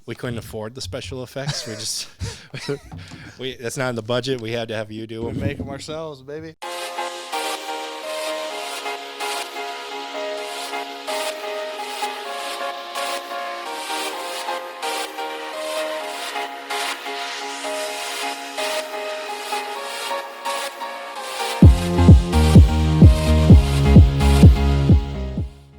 we couldn't afford the special effects. That's not in the budget. We had to have you do We them. make them ourselves, baby.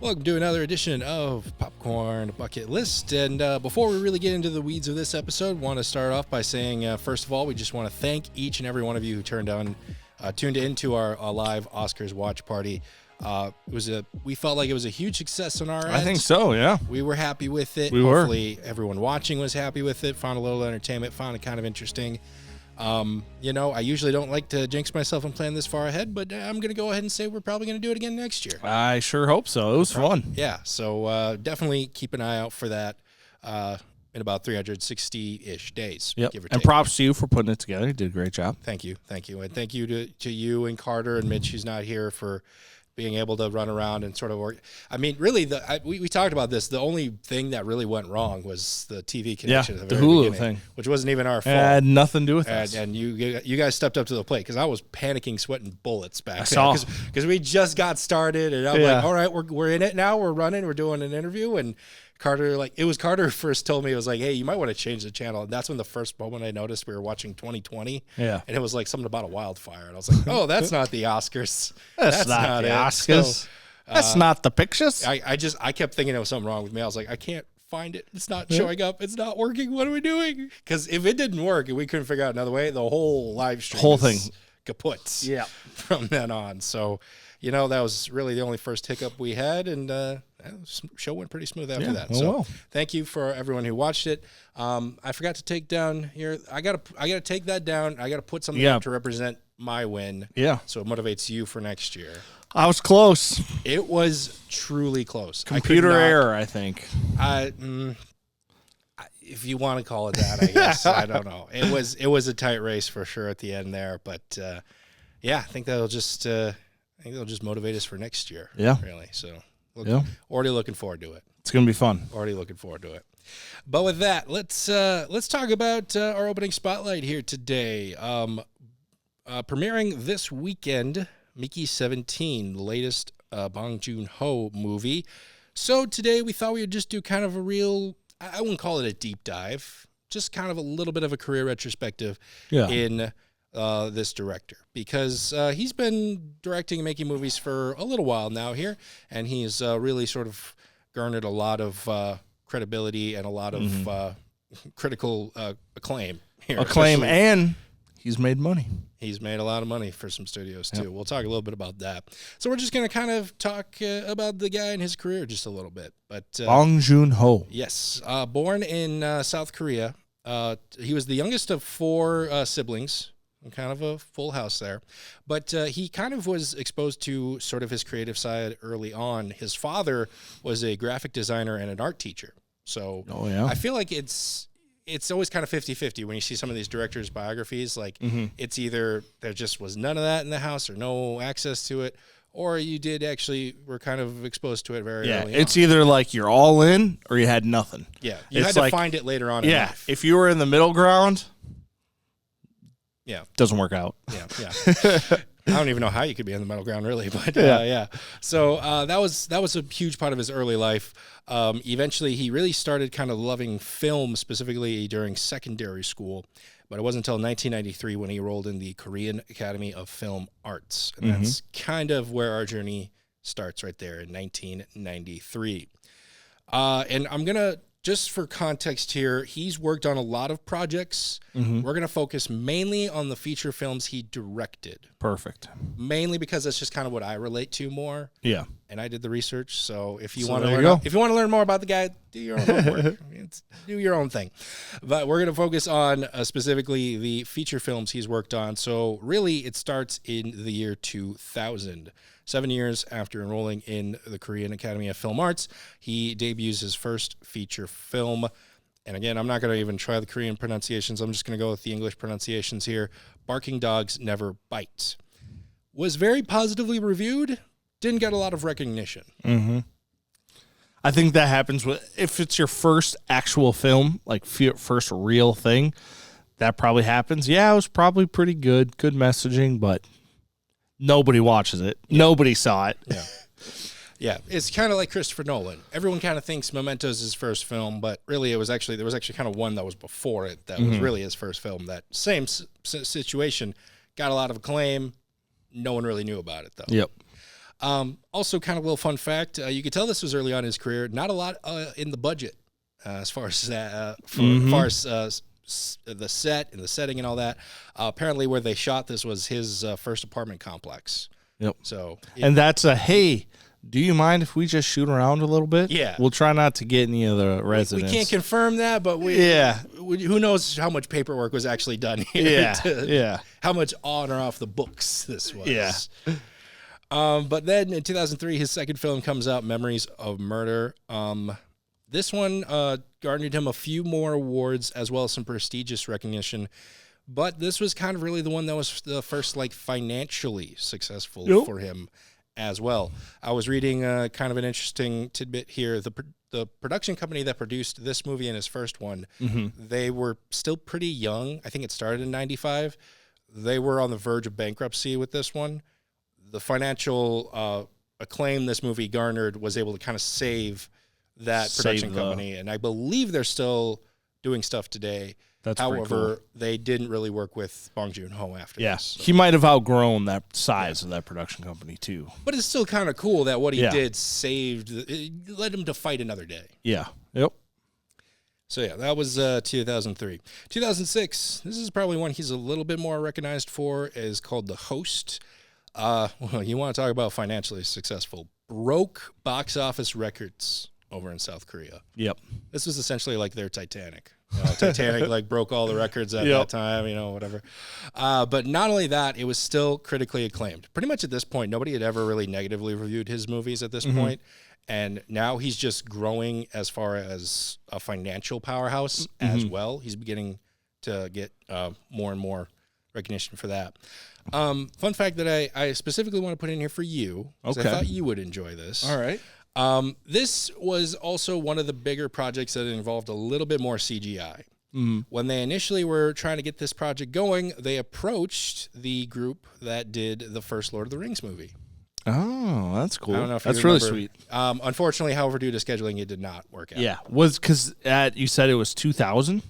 Welcome to another edition of Popcorn Bucket List. And before we really get into the weeds of this episode, want to start off by saying, first of all, we just want to thank each and every one of you who tuned into our live Oscars watch party. We felt like it was a huge success on our end. I think so, yeah. We were happy with it. We were. Hopefully everyone watching was happy with it, found a little entertainment, found it kind of interesting. I usually don't like to jinx myself and plan this far ahead, but I'm going to go ahead and say we're probably going to do it again next year. I sure hope so. It was fun. Yeah, so definitely keep an eye out for that in about 360-ish days, Yep. give or And take. props to you for putting it together. You did a great job. Thank you. And thank you to you and Carter and Mitch, who's not here, for being able to run around and sort of work. I mean, really, we talked about this. The only thing that really went wrong was the TV connection. At the Hulu beginning, thing. Which wasn't even our fault. It had nothing to do with us. And you guys stepped up to the plate, because I was panicking, sweating bullets back I saw. because we just got started, and I'm like, all right, we're in it now. We're running. We're doing an interview, and Carter, it was Carter who first told me, it was like, hey, you might want to change the channel. And that's when the first moment I noticed we were watching 2020. Yeah. And it was like something about a wildfire. And I was like, oh, that's not the Oscars. That's not the it. Oscars. So, That's not the pictures. I kept thinking there was something wrong with me. I was like, I can't find it. It's not showing up. It's not working. What are we doing? Because if it didn't work and we couldn't figure out another way, the whole live stream thing kaput. Yeah. From then on. So, that was really the only first hiccup we had, and the show went pretty smooth after that. So thank you for everyone who watched it. I forgot to take down here. I gotta take that down. I gotta put something up to represent my win. Yeah. So it motivates you for next year. I was close. It was truly close. Computer error, I think. If you want to call it that, I guess. I don't know. It was a tight race for sure at the end there, but I think that'll just motivate us for next year. Yeah, really. So already looking forward to it. It's gonna be fun. Already looking forward to it. But with that, let's talk about our opening spotlight here today. Premiering this weekend, Mickey 17, the latest Bong Joon-ho movie. So today we thought we would just do kind of a real, I wouldn't call it a deep dive, just kind of a little bit of a career retrospective in this director. Because he's been directing and making movies for a little while now here, and he's really sort of garnered a lot of credibility and a lot of critical acclaim here. And he's made money. He's made a lot of money for some studios, too. Yep. We'll talk a little bit about that. So we're just going to kind of talk about the guy and his career just a little bit. But Bong Joon-ho. Yes. Born in South Korea. He was the youngest of 4 siblings. Kind of a full house there. But he kind of was exposed to sort of his creative side early on. His father was a graphic designer and an art teacher. So I feel like it's always kind of 50-50 when you see some of these directors' biographies. Like, it's either there just was none of that in the house or no access to it, or you were kind of exposed to it very early on. It's either like you're all in or you had nothing. Yeah, you had to find it later on in life. If you were in the middle ground, doesn't work out. Yeah. I don't even know how you could be in the middle ground, really, but So that was a huge part of his early life. Eventually, he really started kind of loving film, specifically during secondary school. But it wasn't until 1993 when he enrolled in the Korean Academy of Film Arts, and that's kind of where our journey starts right there in 1993. And I'm gonna. Just for context here, he's worked on a lot of projects. We're going to focus mainly on the feature films he directed. Perfect. Mainly because that's just kind of what I relate to more. Yeah. And I did the research, so if you want to learn more about the guy, do your own homework. Do your own thing. But we're going to focus on specifically the feature films he's worked on. So really, it starts in the year 2000. 7 years after enrolling in the Korean Academy of Film Arts, he debuts his first feature film. And again, I'm not going to even try the Korean pronunciations. I'm just going to go with the English pronunciations here. Barking Dogs Never Bite. Was very positively reviewed. Didn't get a lot of recognition. I think that happens if it's your first actual film, like first real thing, that probably happens. Yeah, it was probably pretty good messaging, but nobody watches it. Yeah. Nobody saw it. Yeah. Yeah, it's kind of like Christopher Nolan. Everyone kind of thinks Memento's his first film, but really there was actually kind of one that was before it that was really his first film. That same situation got a lot of acclaim. No one really knew about it, though. Yep. Also, kind of a little fun fact, you could tell this was early on in his career. Not a lot in the budget as far as the set and the setting and all that. Apparently, where they shot this was his first apartment complex. Yep. So, and that's hey, do you mind if we just shoot around a little bit? Yeah. We'll try not to get any of the residents. We can't confirm that, but who knows how much paperwork was actually done here. Yeah. How much on or off the books this was. Yeah. But then in 2003, his second film comes out, Memories of Murder. This one garnered him a few more awards as well as some prestigious recognition. But this was kind of really the one that was the first financially successful for him as well. I was reading kind of an interesting tidbit here. The production company that produced this movie and his first one, they were still pretty young. I think it started in 95. They were on the verge of bankruptcy with this one. The financial acclaim this movie garnered was able to kind of save that production company. And I believe they're still doing stuff today. However, they didn't really work with Bong Joon-ho after this. So. He might have outgrown that size of that production company, too. But it's still kind of cool that what he did it led him to fight another day. Yeah. Yep. So, yeah, that was 2003. 2006, this is probably one he's a little bit more recognized for, is called The Host. Well, you want to talk about financially successful. Broke box office records over in South Korea. Yep. This was essentially like their Titanic. Titanic broke all the records at that time, whatever. But not only that, it was still critically acclaimed. Pretty much at this point, nobody had ever really negatively reviewed his movies at this point. And now he's just growing as far as a financial powerhouse as well. He's beginning to get more and more recognition for that. Fun fact that I specifically want to put in here for you, because I thought you would enjoy this. All right. This was also one of the bigger projects that involved a little bit more CGI. When they initially were trying to get this project going, they approached the group that did the first Lord of the Rings movie. Oh, that's cool. I don't know if that's you really remember. Sweet. Unfortunately, however, due to scheduling, it did not work out. Yeah, was because you said it was 2000?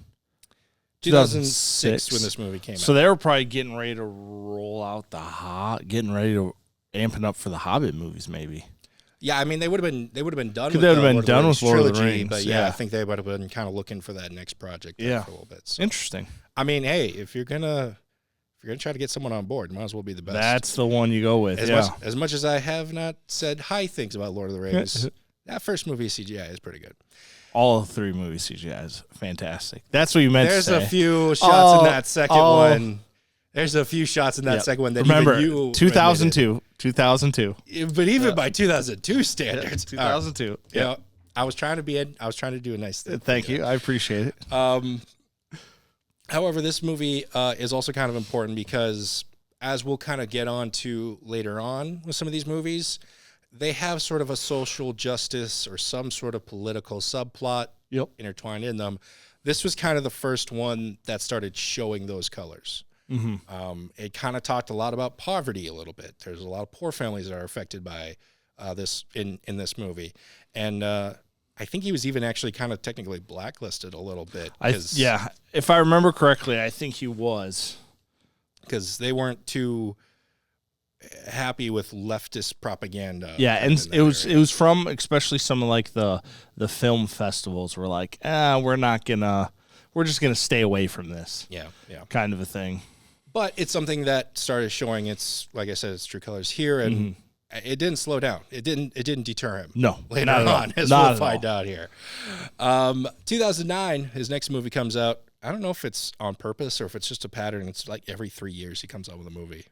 2006 when this movie came out. So they were probably getting ready to roll out amping up for the Hobbit movies, maybe. Yeah, I mean they would have been done. They would have been done with Lord of the Rings, but I think they would have been kind of looking for that next project for a little bit. So. Interesting. I mean, hey, if you're gonna try to get someone on board, might as well be the best. That's the one you go with. As much as I have not said high things about Lord of the Rings, that first movie CGI is pretty good. All 3 movies CGI is fantastic. That's what you meant to say. There's a few shots in that second one. There's a few shots in that second one that remember, even you 2002. 2002. But even by 2002 standards. 2002. I was trying to do a nice thing. Thank you. I appreciate it. However, this movie is also kind of important because, as we'll kind of get on to later on with some of these movies, they have sort of a social justice or some sort of political subplot intertwined in them. This was kind of the first one that started showing those colors. It kind of talked a lot about poverty a little bit. There's a lot of poor families that are affected by this in this movie. And I think he was even actually kind of technically blacklisted a little bit. If I remember correctly, I think he was. Because they weren't too happy with leftist propaganda. Yeah, and it was from especially some of like the film festivals were like, we're just gonna stay away from this. Yeah. Kind of a thing. But it's something that started showing its, like I said, its true colors here, and it didn't slow down. It didn't deter him. No, later on, as we'll find out here. 2009, his next movie comes out. I don't know if it's on purpose or if it's just a pattern. It's like every 3 years he comes out with a movie.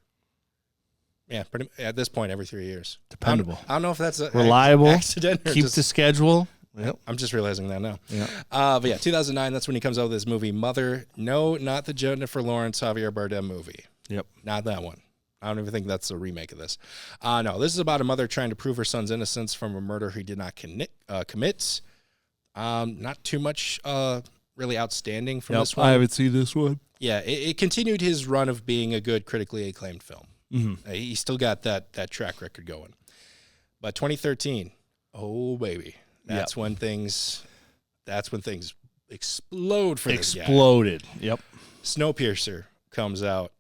Yeah, at this point, every 3 years. Dependable. I don't know if that's reliable. Accident or keep the schedule. Yep. I'm just realizing that now. Yeah. But yeah, 2009, that's when he comes out with this movie, Mother. No, not the Jennifer Lawrence, Javier Bardem movie. Yep. Not that one. I don't even think that's a remake of this. No, this is about a mother trying to prove her son's innocence from a murder he did not commit. Not too much really outstanding from this one. I haven't seen this one. Yeah, it continued his run of being a good, critically acclaimed film. Mm-hmm. He still got that track record going. But 2013, oh baby, that's when things explode for this guy. Exploded. Yep. Snowpiercer comes out.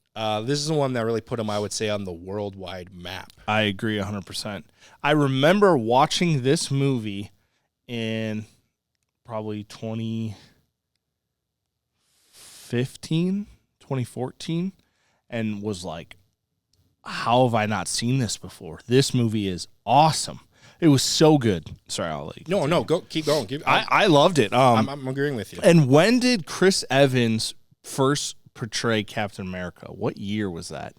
This is the one that really put him, I would say, on the worldwide map. I agree 100%. I remember watching this movie in probably 2015, 2014, and was like, how have I not seen this before? This movie is awesome. It was so good. Sorry, I'll let you No, keep going. I loved it. I'm agreeing with you. And when did Chris Evans first portray Captain America? What year was that?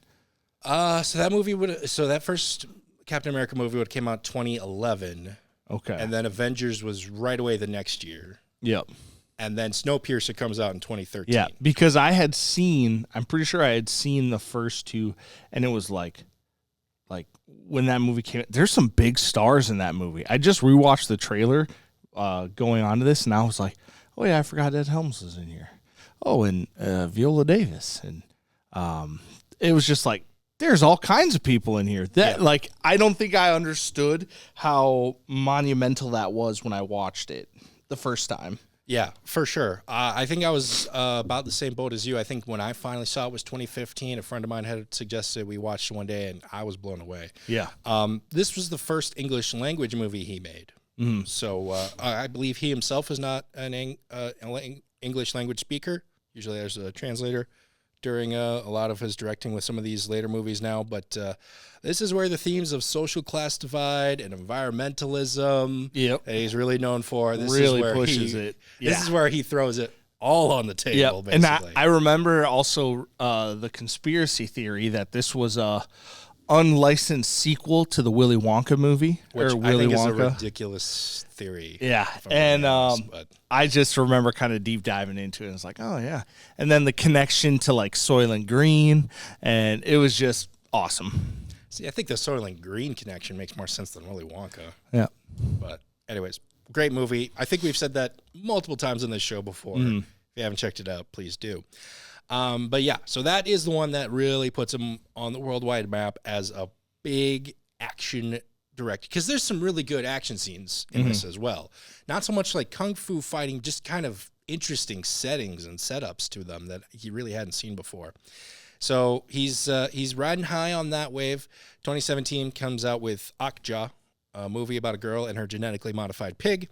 So that first Captain America movie would have came out 2011. Okay. And then Avengers was right away the next year. Yep. And then Snowpiercer comes out in 2013. Yeah, because I'm pretty sure I had seen the first two, and it was like when that movie came, there's some big stars in that movie. I just rewatched the trailer going on to this, and I was like, oh yeah, I forgot Ed Helms was in here. Oh, and Viola Davis. And it was just like, there's all kinds of people in here. I don't think I understood how monumental that was when I watched it the first time. Yeah, for sure. I think I was about the same boat as you. I think when I finally saw it was 2015. A friend of mine had suggested we watched it one day, and I was blown away. Yeah. This was the first English language movie he made. Mm-hmm. So I believe he himself is not an English language speaker. Usually there's a translator during a lot of his directing with some of these later movies now. But this is where the themes of social class divide and environmentalism that he's really known for. This really is where pushes it. Yeah. This is where he throws it all on the table, basically. And I remember also the conspiracy theory that this was a unlicensed sequel to the Willy Wonka movie. Which or I Willy think Wonka. is a ridiculous theory. Yeah, and I just remember kind of deep diving into it. And it's like, oh yeah, and then the connection to like Soylent Green, and it was just awesome. See, I think the Soylent Green connection makes more sense than Willy Wonka. Yeah, but anyways, great movie. I think we've said that multiple times on this show before. If you haven't checked it out, please do. But yeah, so that is the one that really puts him on the worldwide map as a big action director, because there's some really good action scenes in this as well. Not so much like kung fu fighting, just kind of interesting settings and setups to them that he really hadn't seen before. So he's riding high on that wave. 2017 comes out with Okja, a movie about a girl and her genetically modified pig.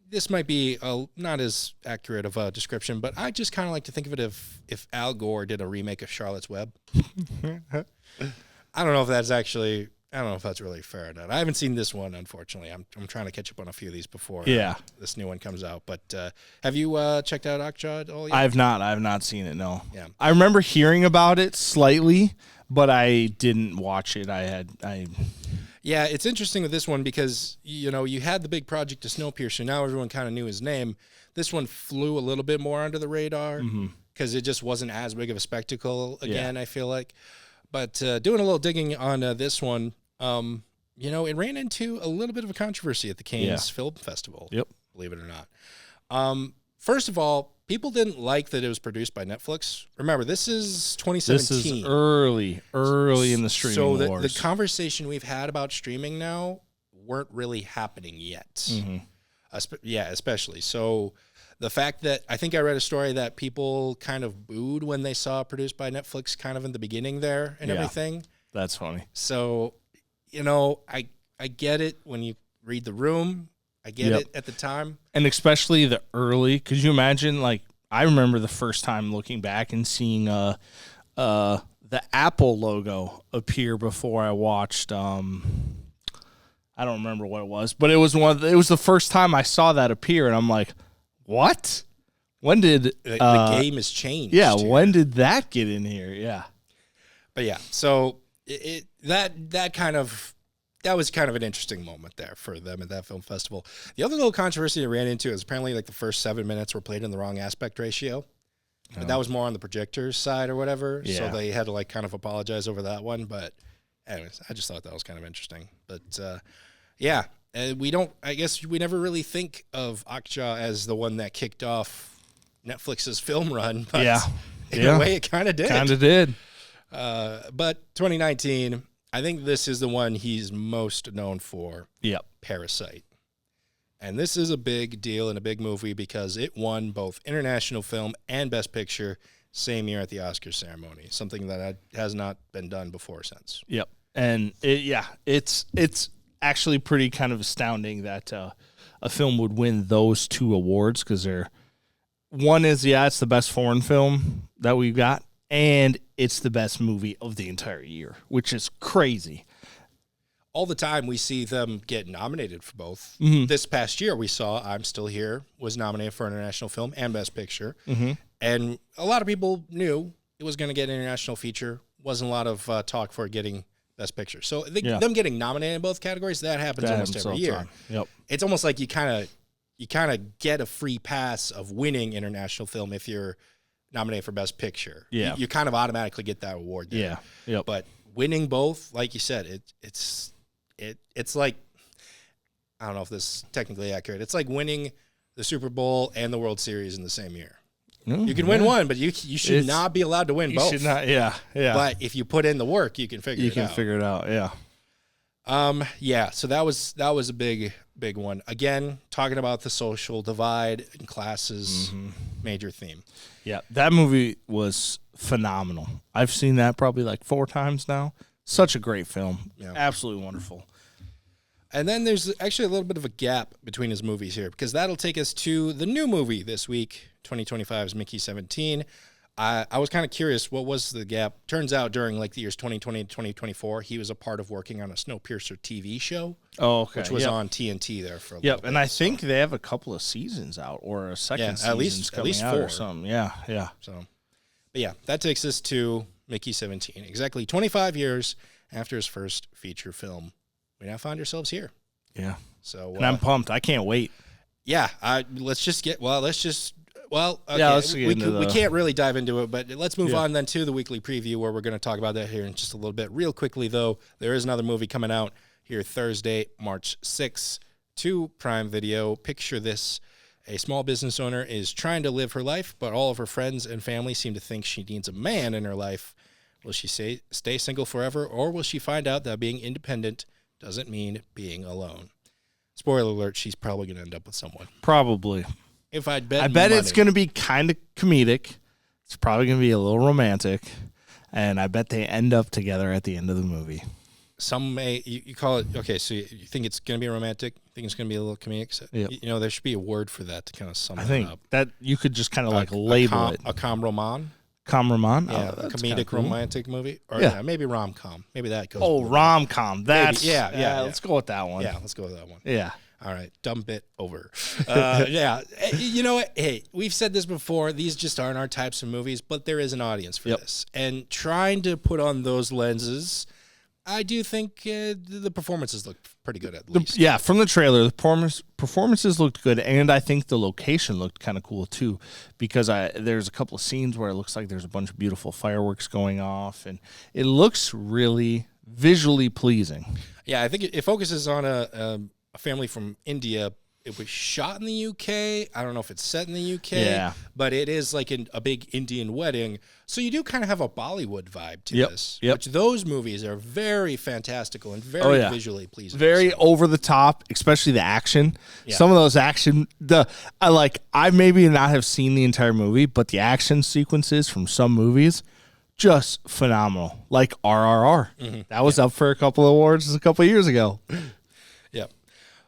This might be not as accurate of a description, but I just kind of like to think of it if Al Gore did a remake of Charlotte's Web. I don't know if that's really fair or not. I haven't seen this one, unfortunately. I'm trying to catch up on a few of these before this new one comes out. But have you checked out Okja at all yet? I have not seen it, no. Yeah. I remember hearing about it slightly, but I didn't watch it. Yeah, it's interesting with this one because, you had the big project of Snowpiercer. Now everyone kind of knew his name. This one flew a little bit more under the radar because it just wasn't as big of a spectacle again, I feel like. But doing a little digging on this one, it ran into a little bit of a controversy at the Cannes Film Festival, believe it or not. First of all, people didn't like that it was produced by Netflix. Remember, this is 2017. This is early in the streaming wars. So the conversation we've had about streaming now weren't really happening yet. Especially. So the fact that I think I read a story that people kind of booed when they saw it produced by Netflix kind of in the beginning there and everything. That's funny. So, I get it when you read the room. I get it at the time. And especially the early, could you imagine, I remember the first time looking back and seeing the Apple logo appear before I watched, I don't remember what it was, but it was it was the first time I saw that appear, and I'm like, what? When did... the game has changed. Yeah, when did that get in here? Yeah. But yeah, so that was kind of an interesting moment there for them at that film festival. The other little controversy they ran into is apparently the first 7 minutes were played in the wrong aspect ratio. But that was more on the projector's side or whatever. Yeah. So they had to like kind of apologize over that one. But anyways, I just thought that was kind of interesting. But yeah, I guess we never really think of Okja as the one that kicked off Netflix's film run. But in a way, it kind of did. Kind of did. But 2019, I think this is the one he's most known for. Yep. Parasite. And this is a big deal and a big movie because it won both International Film and Best Picture same year at the Oscar ceremony, something that has not been done before since. Yep. And it's actually pretty kind of astounding that a film would win those two awards because one is, it's the best foreign film that we've got, and it's the best movie of the entire year, which is crazy. All the time we see them get nominated for both. Mm-hmm. This past year we saw I'm Still Here was nominated for International Film and Best Picture. Mm-hmm. And a lot of people knew it was going to get International Feature. Wasn't a lot of talk for it getting Best Picture. So them getting nominated in both categories, that happens almost every year. Yep. It's almost like you kind of get a free pass of winning International Film if you're nominated for Best Picture. Yeah. You kind of automatically get that award there. Yeah. Yep. But winning both, like you said, it's like, I don't know if this is technically accurate. It's like winning the Super Bowl and the World Series in the same year. You can win one, but you should not be allowed to win both. You should not, yeah. But if you put in the work, you can figure it out. You can figure it out, yeah. So that was a big one. Again, talking about the social divide and classes, major theme. Yeah, that movie was phenomenal. I've seen that probably like 4 times now. Such a great film. Yeah. Absolutely wonderful. And then there's actually a little bit of a gap between his movies here because that'll take us to the new movie this week, 2025's Mickey 17. I was kind of curious, what was the gap? Turns out during like the years 2020 to 2024, he was a part of working on a Snowpiercer TV show. Oh, okay. Which was on TNT there for a little bit. And I think they have a couple of seasons out or a second season at least 4 or something. Yeah. So, but yeah, that takes us to Mickey 17. Exactly 25 years after his first feature film, we now find ourselves here. Yeah. So, and I'm pumped. I can't wait. Yeah. Let's okay. We can't really dive into it, but let's move on then to the weekly preview where we're going to talk about that here in just a little bit. Real quickly, though, there is another movie coming out here Thursday, March 6th to Prime Video. Picture this. A small business owner is trying to live her life, but all of her friends and family seem to think she needs a man in her life. Will she stay single forever, or will she find out that being independent doesn't mean being alone? Spoiler alert, she's probably going to end up with someone. Probably. If I bet money, it's going to be kind of comedic. It's probably going to be a little romantic, and I bet they end up together at the end of the movie. Some may you call it okay. So you think it's going to be romantic? You think it's going to be a little comedic? So, there should be a word for that to kind of sum it up. I think that you could just kind of label it a com-roman. Com-roman? Yeah, a comedic romantic movie, or maybe rom-com. Maybe that goes. Oh, rom-com. That's yeah. Let's go with that one. Yeah, let's go with that one. Yeah. All right, dump it over. Yeah, you know what? Hey, we've said this before. These just aren't our types of movies, but there is an audience for this. And trying to put on those lenses, I do think the performances look pretty good at least. Yeah, from the trailer, the performances looked good, and I think the location looked kind of cool too, because there's a couple of scenes where it looks like there's a bunch of beautiful fireworks going off, and it looks really visually pleasing. Yeah, I think it focuses on a family from India. It was shot in the UK. I don't know if it's set in the UK, but it is like a big Indian wedding. So you do kind of have a Bollywood vibe to this, which those movies are very fantastical and very visually pleasing. Very over the top, especially the action. Yeah. Some of those action, I maybe not have seen the entire movie, but the action sequences from some movies, just phenomenal. Like RRR. Mm-hmm. That was up for a couple of awards a couple of years ago. Yep.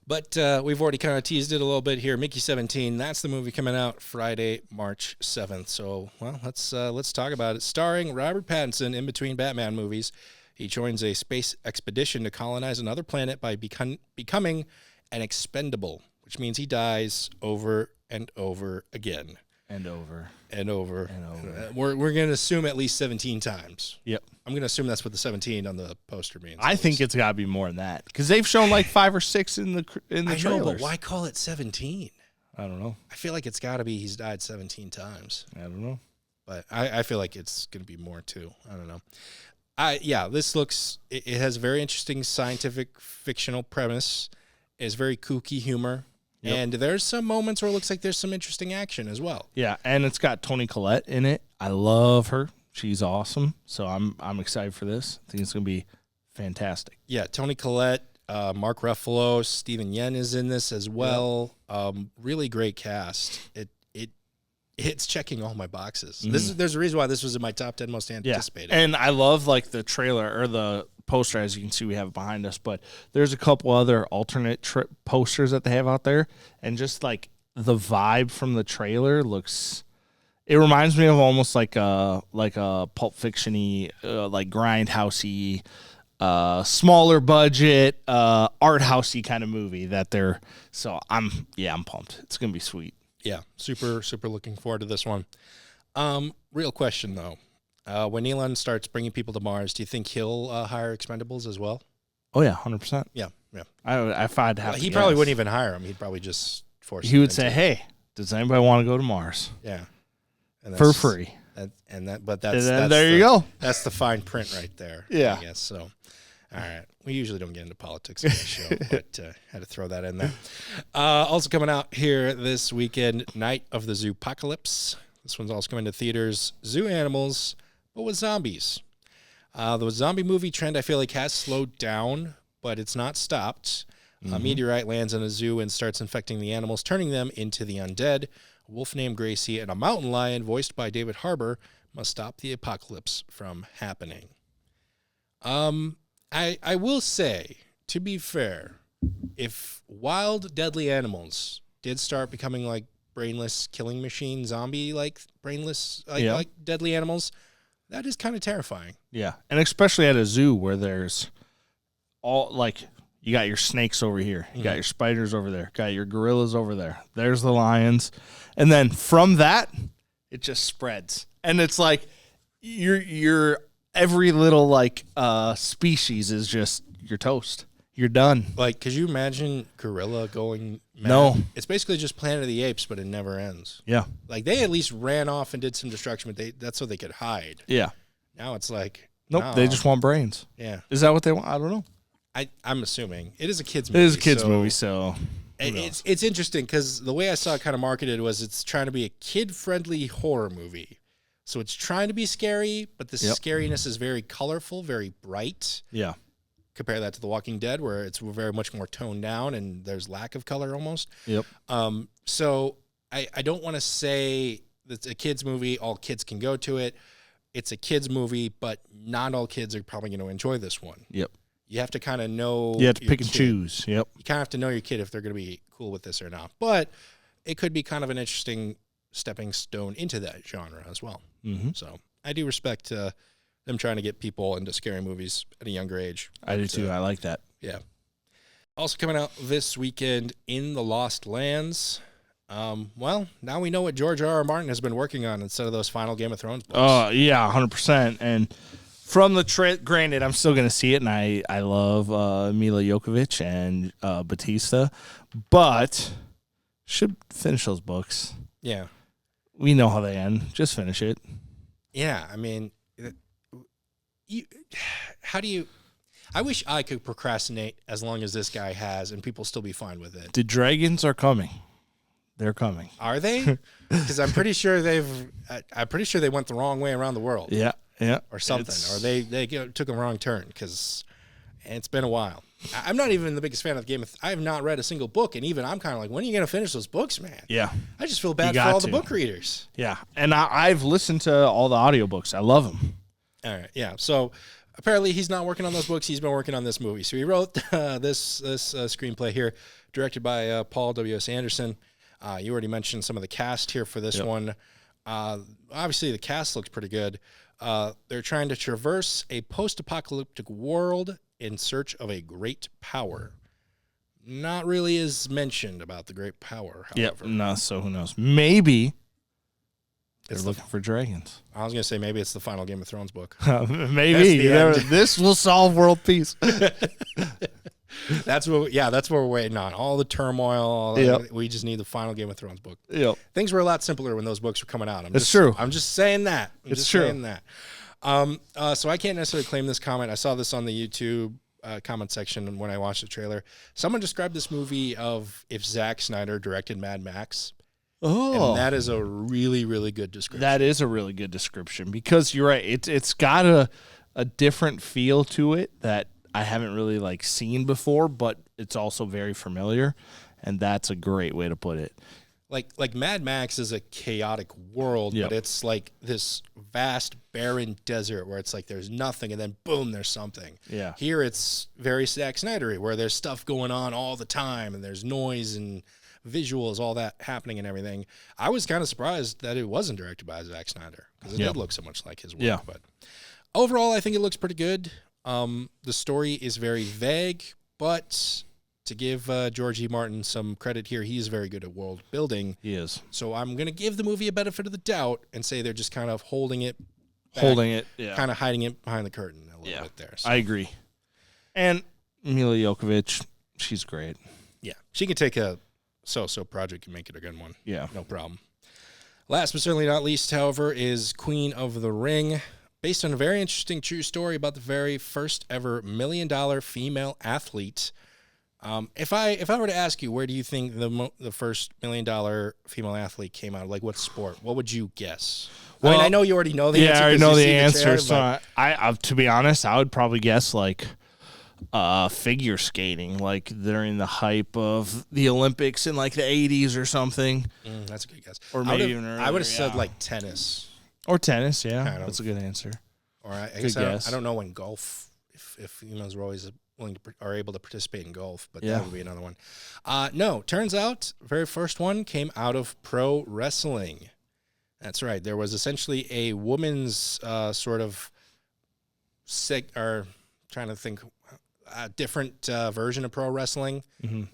But we've already kind of teased it a little bit here. Mickey 17, that's the movie coming out Friday, March 7th. So, well, let's talk about it. Starring Robert Pattinson in between Batman movies, he joins a space expedition to colonize another planet by becoming an expendable, which means he dies over and over again. And over. And over. And over. We're going to assume at least 17 times. Yep. I'm going to assume that's what the 17 on the poster means. I think it's got to be more than that because they've shown like 5 or 6 in the trailers. I know, but why call it 17? I don't know. I feel like it's got to be he's died 17 times. I don't know. but I feel like it's going to be more too. I don't know. This looks. It has a very interesting scientific fictional premise. It's very kooky humor. Yep. And there's some moments where it looks like there's some interesting action as well. Yeah, and it's got Toni Collette in it. I love her. She's awesome. So I'm excited for this. I think it's going to be fantastic. Yeah, Toni Collette, Mark Ruffalo, Stephen Yen is in this as well. Yep. Really great cast. It's checking all my boxes. Mm-hmm. There's a reason why this was in my top 10 most anticipated. Yeah. And I love like the trailer or the poster, as you can see we have behind us, but there's a couple other alternate posters that they have out there, and just like the vibe from the trailer it reminds me of almost like a Pulp Fiction-y, like grindhousey, smaller budget, art housey kind of movie I'm pumped. It's gonna be sweet. Yeah, super, super looking forward to this one. Real question, though. When Elon starts bringing people to Mars, do you think he'll hire Expendables as well? Oh, yeah, 100%. Yeah. If I'd have he probably wouldn't even hire him. He'd probably just force him. He would say, hey, does anybody want to go to Mars? Yeah. For free. There you go. That's the fine print right there. Yeah. I guess so. All right. We usually don't get into politics on the show, but had to throw that in there. Also coming out here this weekend, Night of the Zoopocalypse. This one's also coming to theaters. Zoo animals, but with zombies. The zombie movie trend, I feel like, has slowed down, but it's not stopped. Mm-hmm. A meteorite lands in a zoo and starts infecting the animals, turning them into the undead. A wolf named Gracie and a mountain lion, voiced by David Harbour, must stop the apocalypse from happening. I will say, to be fair, if wild, deadly animals did start becoming like brainless killing machine, zombie like brainless, like deadly animals, that is kind of terrifying. Yeah, and especially at a zoo where there's all like you got your snakes over here, you got your spiders over there, got your gorillas over there. There's the lions, and then from that, it just spreads, and it's like you're every little like species is just your toast. You're done. Like, could you imagine gorilla going mad? No. It's basically just Planet of the Apes, but it never ends. Yeah. Like, they at least ran off and did some destruction, but that's so they could hide. Yeah. Now it's like, nope, they just want brains. Yeah. Is that what they want? I don't know. I'm assuming. It is a kid's movie. It is a kid's movie, so it's interesting because the way I saw it kind of marketed was it's trying to be a kid-friendly horror movie. So it's trying to be scary, but the scariness is very colorful, very bright. Yeah. Compare that to The Walking Dead, where it's very much more toned down and there's lack of color almost. Yep. So I don't want to say that it's a kid's movie. All kids can go to it. It's a kid's movie, but not all kids are probably going to enjoy this one. Yep. You have to kind of know. You have to pick and choose. Yep. You kind of have to know your kid if they're going to be cool with this or not. But it could be kind of an interesting stepping stone into that genre as well. Mm-hmm. So I do respect them trying to get people into scary movies at a younger age. I do too. I like that. Yeah. Also coming out this weekend, In the Lost Lands. Well, now we know what George R.R. Martin has been working on instead of those final Game of Thrones books. Oh, yeah, 100%. And from the granted, I'm still going to see it, and I love Mila Jovovich and Batista, but should finish those books. Yeah. We know how they end. Just finish it. Yeah, I mean, I wish I could procrastinate as long as this guy has, and people still be fine with it. The dragons are coming. They're coming. Are they? Because I'm pretty sure they went the wrong way around the world. Yeah, yeah. Or something. Or they took a wrong turn because it's been a while. I'm not even the biggest fan of Game of I have not read a single book, and even I'm kind of like, when are you going to finish those books, man? Yeah. I just feel bad for all the book readers. Yeah, and I've listened to all the audiobooks. I love them. All right, yeah. So apparently he's not working on those books. He's been working on this movie. So he wrote this screenplay here, directed by Paul W.S. Anderson. You already mentioned some of the cast here for this one. Obviously, the cast looks pretty good. They're trying to traverse a post-apocalyptic world in search of a great power. Not really is mentioned about the great power, however. Yep, no, so who knows? Maybe they're looking for dragons. I was going to say maybe it's the final Game of Thrones book. Maybe. This will solve world peace. That's what we're waiting on. All the turmoil. We just need the final Game of Thrones book. Yep. Things were a lot simpler when those books were coming out. It's true. I'm just saying that. It's true. So I can't necessarily claim this comment. I saw this on the YouTube comment section when I watched the trailer. Someone described this movie of if Zack Snyder directed Mad Max. Oh, and that is a really, really good description. That is a really good description because you're right. It's got a different feel to it that I haven't really like seen before, but it's also very familiar, and that's a great way to put it. Like Mad Max is a chaotic world, but it's like this vast, barren desert where it's like there's nothing, and then boom, there's something. Yeah. Here it's very Zack Snyder-y, where there's stuff going on all the time, and there's noise and visuals, all that happening and everything. I was kind of surprised that it wasn't directed by Zack Snyder because it did look so much like his work. Yeah. But overall, I think it looks pretty good. The story is very vague, but to give George E. Martin some credit here, he is very good at world building. He is. So I'm going to give the movie a benefit of the doubt and say they're just kind of holding it back, kind of hiding it behind the curtain a little bit there. So. I agree. And Mila Jovovich, she's great. Yeah. She can take a so-so project and make it a good one. Yeah. No problem. Last but certainly not least, however, is Queen of the Ring, based on a very interesting true story about the very first ever $1 million female athlete. If I were to ask you, where do you think the first $1 million female athlete came out of? Like, what sport? What would you guess? Well, I mean, I know you already know the answer. Yeah, I already know the answer. Chair, so I, to be honest, I would probably guess like figure skating, like during the hype of the Olympics in like the 80s or something. That's a good guess. Or maybe even earlier. I would have said like tennis. Or tennis, yeah. Kind of. That's a good answer. Or I guess I don't know when golf, if females were always are able to participate in golf, but that would be another one. No, turns out very first one came out of pro wrestling. That's right. There was essentially a woman's sort of trying to think a different version of pro wrestling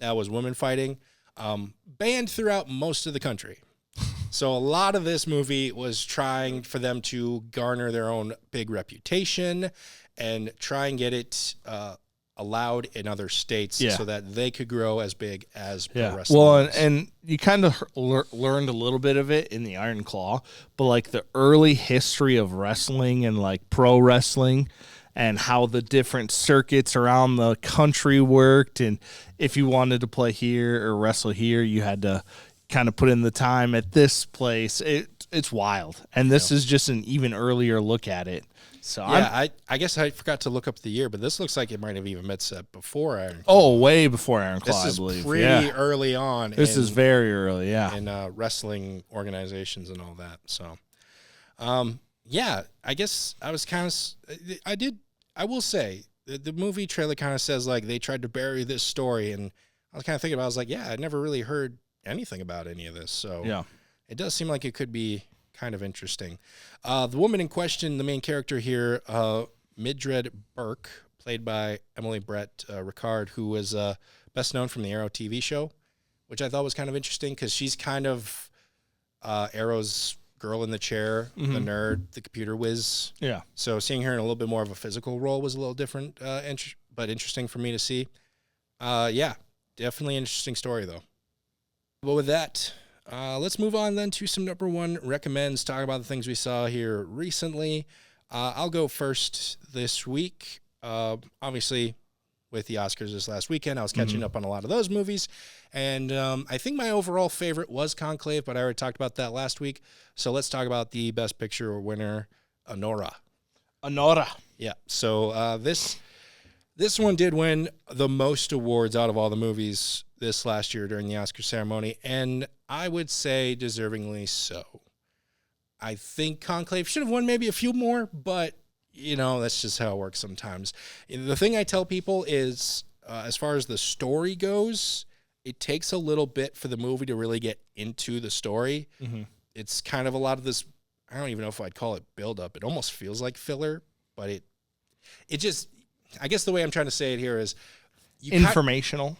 that was women fighting, banned throughout most of the country. So a lot of this movie was trying for them to garner their own big reputation and try and get it allowed in other states so that they could grow as big as pro wrestling. Well, and you kind of learned a little bit of it in the Iron Claw, but like the early history of wrestling and like pro wrestling and how the different circuits around the country worked, and if you wanted to play here or wrestle here, you had to kind of put in the time at this place. It's wild, and this is just an even earlier look at it. So I guess I forgot to look up the year, but this looks like it might have even been set before Iron Claw. Oh, way before Iron Claw, I believe. This is pretty early on. This is very early, in wrestling organizations and all that. So, I guess I was kind of I will say the movie trailer kind of says like they tried to bury this story, and I was kind of thinking about it, I was like, I never really heard anything about any of this. So it does seem like it could be kind of interesting. The woman in question, the main character here, Mildred Burke, played by Emily Brett Ricard, who was best known from the Arrow TV show, which I thought was kind of interesting because she's kind of Arrow's girl in the chair, the nerd, the computer whiz. Yeah. So seeing her in a little bit more of a physical role was a little different, but interesting for me to see. Definitely an interesting story, though. But with that, let's move on then to some number one recommends, talk about the things we saw here recently. I'll go first this week. Obviously, with the Oscars this last weekend, I was catching up on a lot of those movies. And I think my overall favorite was Conclave, but I already talked about that last week. So let's talk about the Best Picture winner, Anorua. Yeah. So this one did win the most awards out of all the movies this last year during the Oscar ceremony, and I would say deservingly so. I think Conclave should have won maybe a few more, but, that's just how it works sometimes. And the thing I tell people is, as far as the story goes, it takes a little bit for the movie to really get into the story. It's kind of a lot of this, I don't even know if I'd call it build-up. It almost feels like filler, but it just, I guess the way I'm trying to say it here is... informational?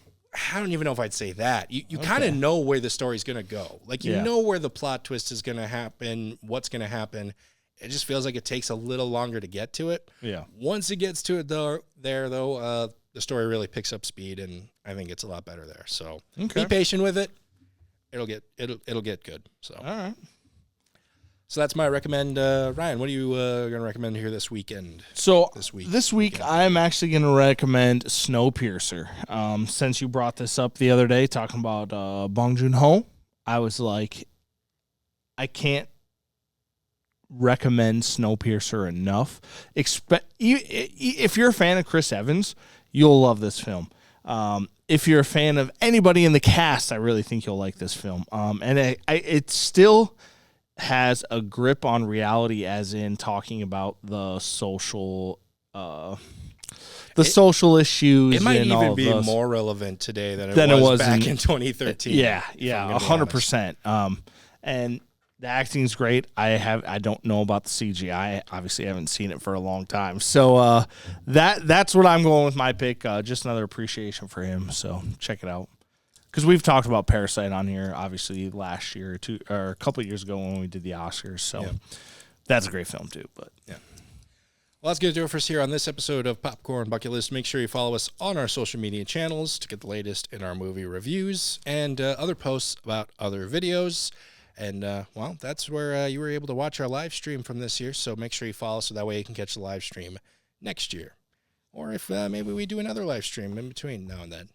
I don't even know if I'd say that. You kind of know where the story's going to go. Like, you know where the plot twist is going to happen, what's going to happen. It just feels like it takes a little longer to get to it. Yeah. Once it gets to it, though, the story really picks up speed, and I think it's a lot better there. So Okay. be patient with it. It'll get good. So All right. So that's my recommend. Ryan, what are you going to recommend here this weekend? So This week, I'm actually going to recommend Snowpiercer. Since you brought this up the other day, talking about Bong Joon-ho, I was like, I can't recommend Snowpiercer enough. If you're a fan of Chris Evans, you'll love this film. If you're a fan of anybody in the cast, I really think you'll like this film. And it still has a grip on reality, as in talking about the social social issues. It might and all even of be those. more relevant today than it was back in 2013. Yeah, 100%. And the acting's great. I don't know about the CGI. Obviously, I haven't seen it for a long time. So that's what I'm going with my pick. Just another appreciation for him. So check it out. Because we've talked about Parasite on here, obviously last year or a couple of years ago when we did the Oscars. So that's a great film too. But yeah. Well, that's going to do it for us here on this episode of Popcorn Bucket List. Make sure you follow us on our social media channels to get the latest in our movie reviews and other posts about other videos. And, well, that's where you were able to watch our live stream from this year. So make sure you follow so that way you can catch the live stream next year. Or if maybe we do another live stream in between now and then.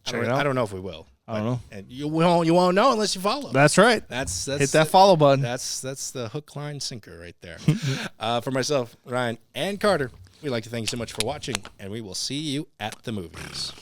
I don't know if we will. I don't know. And you won't know unless you follow. That's right. That's hit that follow button. That's the hook, line, sinker right there. For myself, Ryan, and Carter, we'd like to thank you so much for watching, and we will see you at the movies.